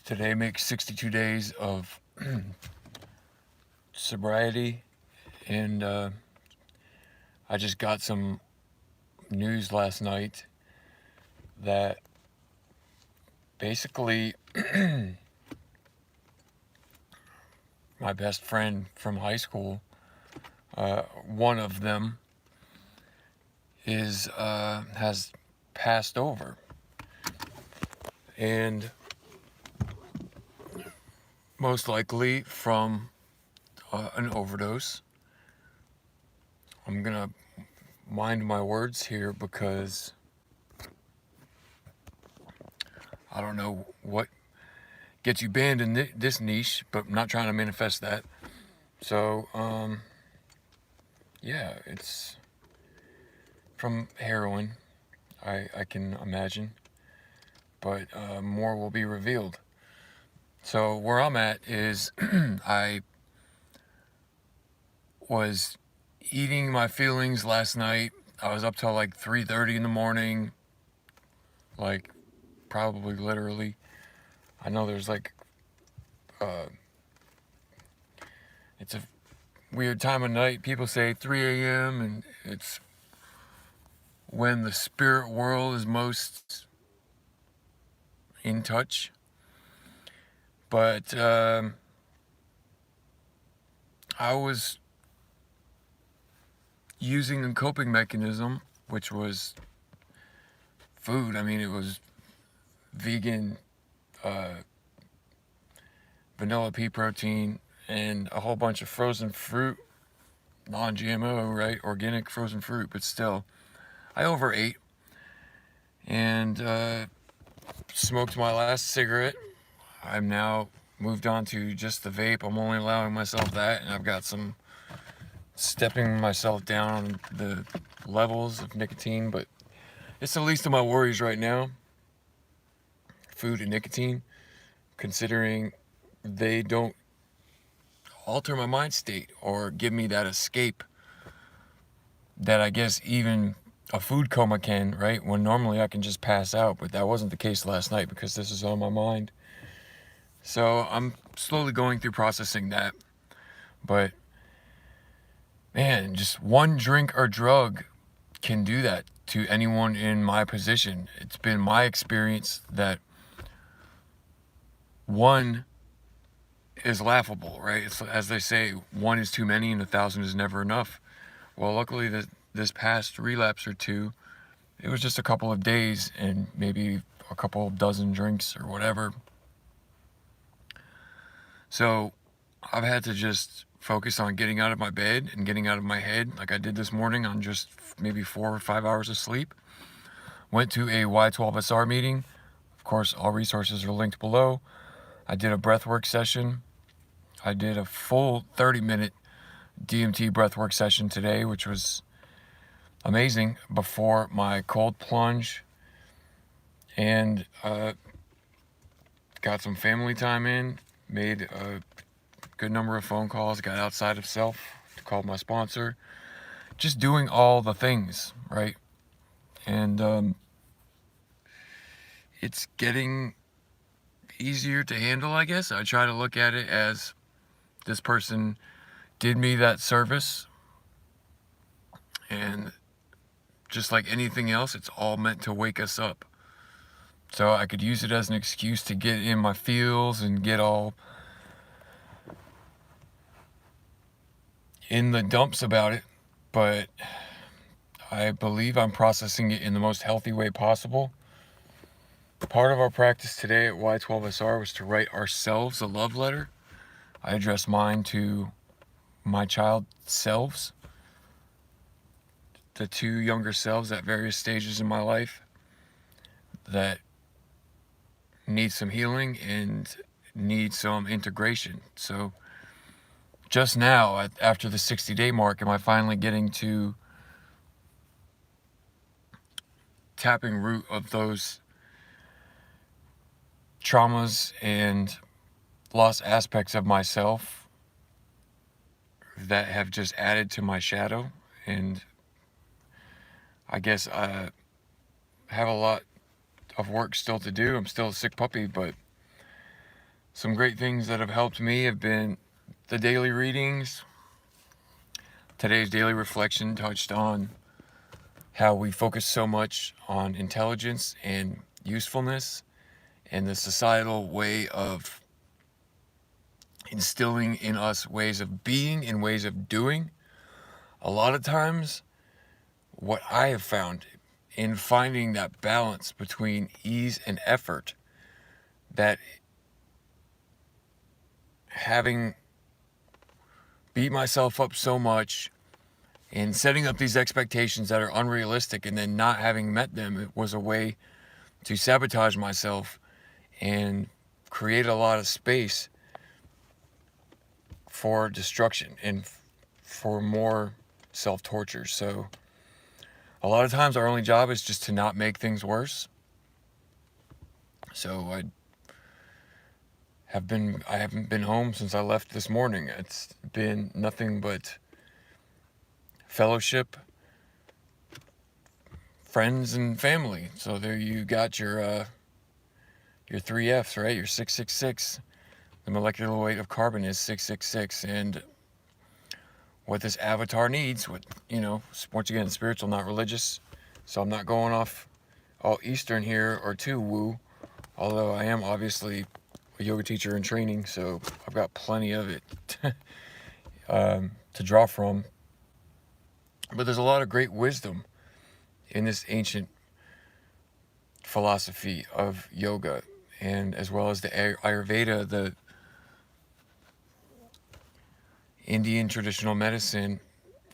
Today makes 62 days of sobriety, and I just got some news last night that basically my best friend from high school, one of them, has passed over, and most likely from an overdose. I'm gonna mind my words here because I don't know what gets you banned in this niche, but I'm not trying to manifest that. So, yeah, it's from heroin, I can imagine, but more will be revealed. So where I'm at is I was eating my feelings last night. I was up till like 3:30 in the morning, like probably literally. I know there's like, it's a weird time of night. People say 3 a.m. and it's when the spirit world is most in touch. But I was using a coping mechanism, which was food. I mean, it was vegan, vanilla pea protein, and a whole bunch of frozen fruit, non-GMO, right? Organic frozen fruit, but still, I overate and smoked my last cigarette. I'm now moved on to just the vape. I'm only allowing myself that, and I've got some stepping myself down on the levels of nicotine, but it's the least of my worries right now, food and nicotine, considering they don't alter my mind state or give me that escape that I guess even a food coma can, right? When normally I can just pass out, but that wasn't the case last night because this is on my mind. So I'm slowly going through processing that. But man, just one drink or drug can do that to anyone in my position. It's been my experience that one is laughable, right? It's, as they say, one is too many and 1,000 is never enough. Well, luckily this past relapse or two, it was just a couple of days and maybe a couple of dozen drinks or whatever. So I've had to just focus on getting out of my bed and getting out of my head like I did this morning on just maybe 4 or 5 hours of sleep. Went to a Y12SR meeting. Of course, all resources are linked below. I did a breathwork session. I did a full 30-minute DMT breathwork session today, which was amazing, before my cold plunge, and got some family time in, made a good number of phone calls, got outside of self, called my sponsor, just doing all the things, right? And it's getting easier to handle, I guess. I try to look at it as this person did me that service, and just like anything else, it's all meant to wake us up. So I could use it as an excuse to get in my feels and get all in the dumps about it, but I believe I'm processing it in the most healthy way possible. Part of our practice today at Y12SR was to write ourselves a love letter. I addressed mine to my child selves, the two younger selves at various stages in my life that need some healing and need some integration. So just now, after the 60-day mark, am I finally getting to tapping root of those traumas and lost aspects of myself that have just added to my shadow. And I guess I have a lot of work still to do. I'm still a sick puppy, but Some great things that have helped me have been the daily readings. Today's daily reflection touched on how we focus so much on intelligence and usefulness and the societal way of instilling in us ways of being and ways of doing. A lot of times, what I have found in finding that balance between ease and effort, that having beat myself up so much and setting up these expectations that are unrealistic and then not having met them, it was a way to sabotage myself and create a lot of space for destruction and for more self-torture. So a lot of times our only job is just to not make things worse. So I haven't been home since I left this morning. It's been nothing but fellowship, friends, and family. So there you got your 3 F's, right? Your 666. The molecular weight of carbon is 666, and what this avatar needs, once again, spiritual, not religious. So I'm not going off all Eastern here or too woo, although I am obviously a yoga teacher in training, so I've got plenty of it to draw from. But there's a lot of great wisdom in this ancient philosophy of yoga, and as well as the Ayurveda, the Indian traditional medicine,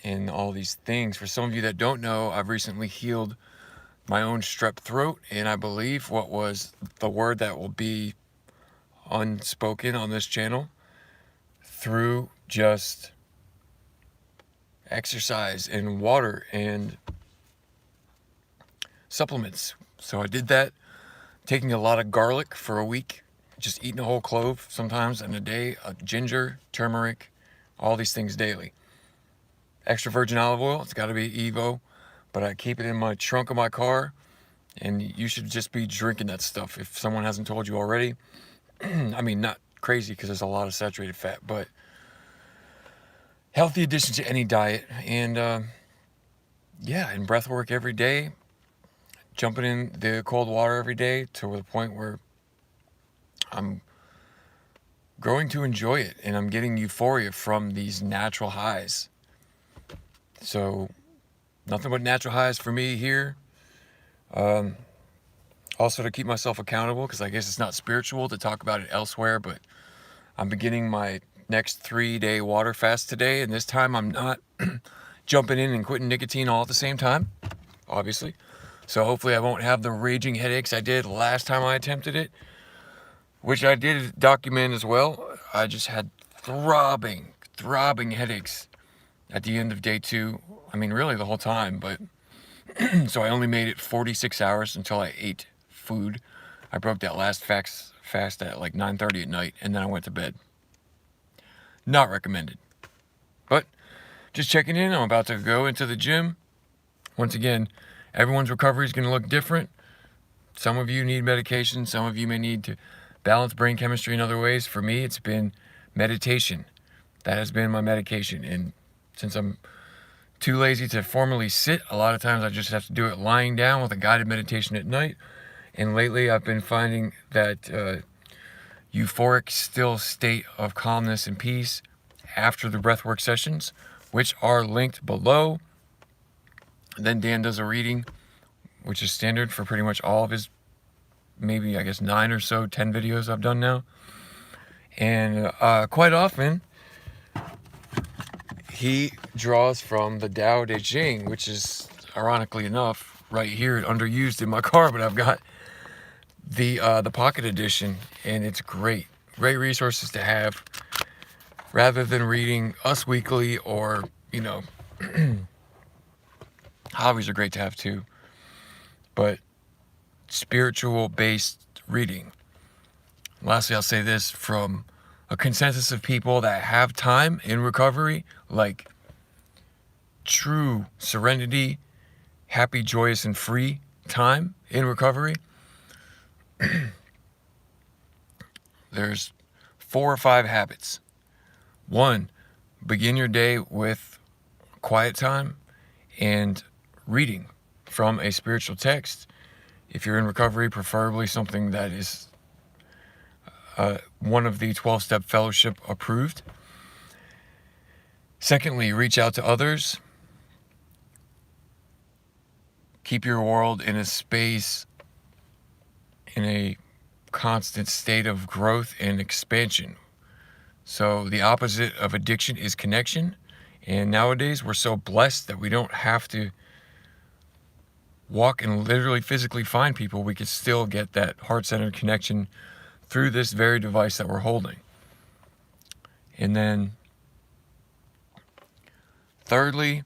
and all these things. For some of you that don't know, I've recently healed my own strep throat, and I believe what was the word that will be unspoken on this channel, through just exercise and water and supplements. So I did that, taking a lot of garlic for a week, just eating a whole clove sometimes in a day, ginger, turmeric, all these things daily. Extra virgin olive oil, it's got to be Evo, but I keep it in my trunk of my car, and you should just be drinking that stuff if someone hasn't told you already. I mean, not crazy because there's a lot of saturated fat, but healthy addition to any diet. And and breath work every day, jumping in the cold water every day to the point where I'm growing to enjoy it, and I'm getting euphoria from these natural highs. So nothing but natural highs for me here. Also to keep myself accountable, because I guess it's not spiritual to talk about it elsewhere, but I'm beginning my next 3-day water fast today, and this time I'm not jumping in and quitting nicotine all at the same time, obviously. So hopefully I won't have the raging headaches I did last time I attempted it, which I did document as well. I just had throbbing headaches at the end of day 2. I mean, really the whole time, but so I only made it 46 hours until I ate food. I broke that last fast at like 9:30 at night, and then I went to bed. Not recommended. But just checking in. I'm about to go into the gym. Once again, everyone's recovery is going to look different. Some of you need medication. Some of you may need to balance brain chemistry in other ways. For me, it's been meditation. That has been my medication. And since I'm too lazy to formally sit, a lot of times I just have to do it lying down with a guided meditation at night. And lately I've been finding that euphoric still state of calmness and peace after the breathwork sessions, which are linked below. Then Dan does a reading, which is standard for pretty much all of his, maybe I guess 9 or so, 10 videos I've done now. And quite often he draws from the Tao Te Ching, which is ironically enough right here, underused in my car, but I've got the pocket edition, and it's great resources to have rather than reading Us Weekly, or hobbies are great to have too, but spiritual based reading. Lastly, I'll say this from a consensus of people that have time in recovery, like true serenity, happy, joyous, and free time in recovery. There's 4 or 5 habits. 1, begin your day with quiet time and reading from a spiritual text. If you're in recovery, preferably something that is one of the 12-step fellowship approved. Secondly, reach out to others. Keep your world in a space, in a constant state of growth and expansion. So the opposite of addiction is connection. And nowadays we're so blessed that we don't have to walk and literally physically find people. We can still get that heart-centered connection through this very device that we're holding. And then thirdly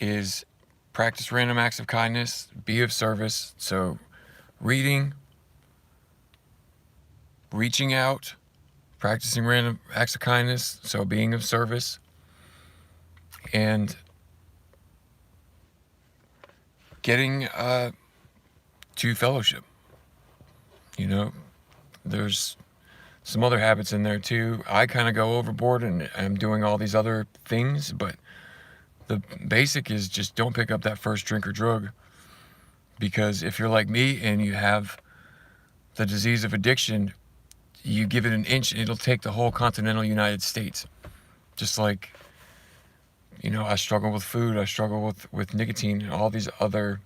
is practice random acts of kindness, be of service. So reading, reaching out, practicing random acts of kindness, so being of service, and getting to fellowship. You know, there's some other habits in there too. I kind of go overboard and I'm doing all these other things, but the basic is just don't pick up that first drink or drug, because if you're like me and you have the disease of addiction, you give it an inch and it'll take the whole continental United States. Just like, you know, I struggle with food, I struggle with nicotine and all these other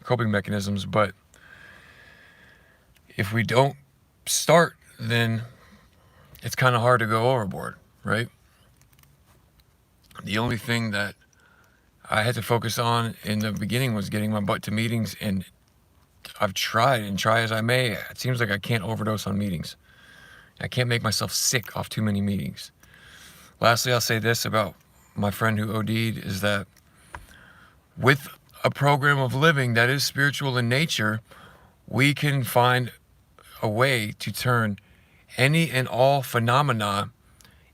coping mechanisms, but if we don't start, then it's kind of hard to go overboard, right? The only thing that I had to focus on in the beginning was getting my butt to meetings, and I've tried, and try as I may, it seems like I can't overdose on meetings. I can't make myself sick off too many meetings. Lastly, I'll say this about my friend who OD'd, is that with a program of living that is spiritual in nature, we can find a way to turn any and all phenomena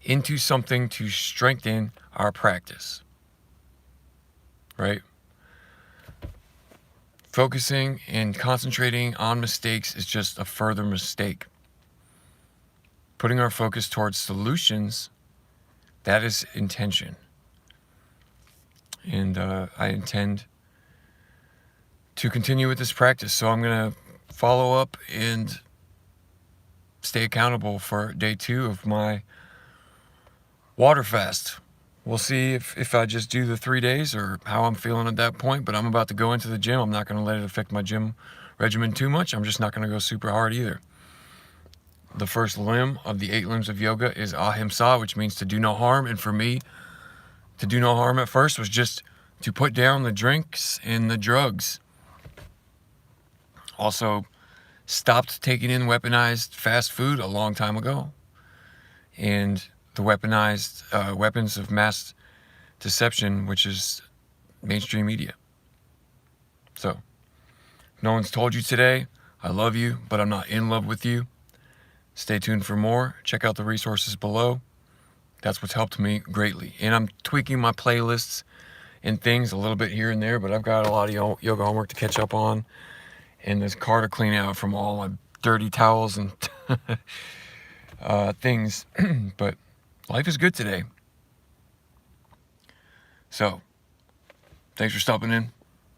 into something to strengthen our practice. Right? Focusing and concentrating on mistakes is just a further mistake. Putting our focus towards solutions, that is intention. And I intend to continue with this practice. So I'm going to follow up and stay accountable for day 2 of my water fast. We'll see if I just do the 3 days or how I'm feeling at that point, but I'm about to go into the gym. I'm not going to let it affect my gym regimen too much. I'm just not going to go super hard either. The first limb of the 8 limbs of yoga is SAMHSA, which means to do no harm. And for me, to do no harm at first was just to put down the drinks and the drugs. Also, stopped taking in weaponized fast food a long time ago. And the weaponized weapons of mass deception, which is mainstream media. So, no one's told you today, I love you, but I'm not in love with you. Stay tuned for more. Check out the resources below. That's what's helped me greatly. And I'm tweaking my playlists and things a little bit here and there, but I've got a lot of yoga homework to catch up on, and this car to clean out from all my dirty towels and things. But life is good today. So, thanks for stopping in.